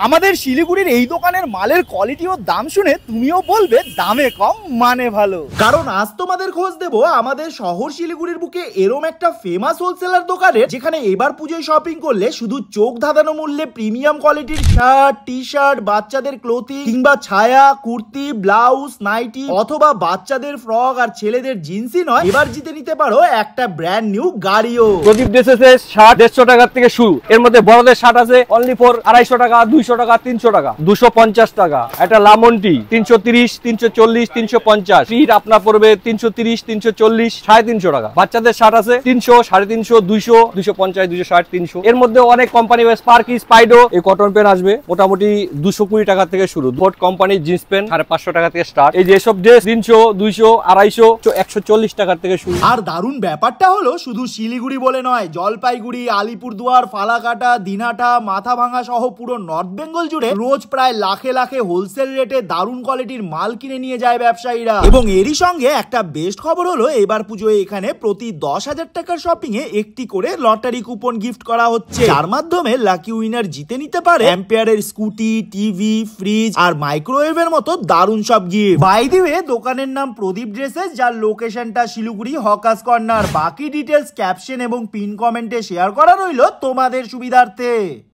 আমাদের শিলিগুড়ির এই দোকানের মালের কোয়ালিটি ও দাম শুনে তুমিও বলবে দামে কম মানে ভালো। কারণ আজ তোমাদের খোঁজ দেব আমাদের শহর শিলিগুড়ির বুকে এরম একটা ফেমাস হোলসেলার দোকানের, যেখানে এবার পুজোয় শপিং করলে শুধু চোখ ধাঁধানো মূল্যে প্রিমিয়াম কোয়ালিটির শার্ট, টি শার্ট, বাচ্চাদের ক্লোথিং কিংবা ছায়া, কুর্তি, ব্লাউজ, নাইটি অথবা বাচ্চাদের ফ্রক আর ছেলেদের জিন্সই নয়, এবার জিতে নিতে পারো একটা ব্র্যান্ড নিউ গাড়িও। প্রদীপ ড্রেসেসের শার্ট 150 টাকা থেকে শুরু। এর মধ্যে বড়দের শার্ট আছে অনলি ফর 250 টাকা, 200 টাকা, 300 টাকা, 250 টাকা। একটা লামন্টি 330, 340, 350। ফিট আপনার পড়বে 330, 340, 350 টাকা। বাচ্চাদের শার্ট আছে 300, 350, 200, 250, 260, 300। এর মধ্যে অনেক কোম্পানি, স্পার্কি, স্পাইডো, এই কটন পেন আসবে মোটামুটি 220 টাকা থেকে শুরু। বোট কোম্পানির জিন্স পেন 550 টাকা থেকে স্টার্ট। এই যে এসব ড্রেস 300, 200, 250, 140 টাকা থেকে শুরু। আর দারুণ ব্যাপারটা হলো শুধু শিলিগুড়ি বলে নয়, জলপাইগুড়ি, আলিপুরদুয়ার, ফালাকাটা, দিনহাটা, মাথাভাঙা সহ পুরো নর্থ বেঙ্গল জুড়ে রোজ প্রায় লাখে লাখে হোলসেল রেটে দারুণ কোয়ালিটির মাল কিনে নিয়ে যায় ব্যবসায়ীরা। এবং এরই সঙ্গে একটা বেস্ট খবর হলো এবার পুজোয় এখানে প্রতি 10,000 টাকার শপিং এ একটি করে লটারি কুপন গিফট করা হচ্ছে, যার মাধ্যমে লাকি উইনার জিতে নিতে পারে অ্যাম্পিয়ারের স্কুটি, টিভি, ফ্রিজ আর মাইক্রোওয়েভের মতো দারুণ সব গিফট। বাই দি ওয়ে, দোকানের নাম প্রদীপ ড্রেসেস, যার লোকেশনটা শিলিগুড়ি হকার্স কর্নার। বাকি ডিটেলস ক্যাপশন এবং পিন কমেন্টে শেয়ার করা রইল তোমাদের সুবিধার্থে।